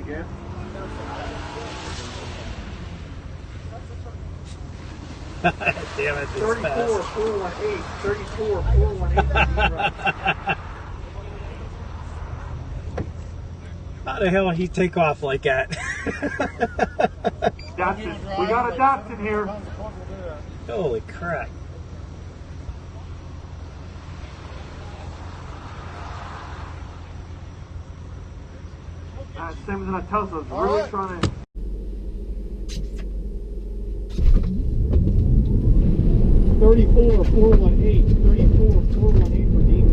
again? Damn it, this 34, fast. 418. 34, 418. How the hell he take off like that? Datsun. We got a Datsun here. Holy crap. Sims and a Tesla's really trying to. $34,418 for D.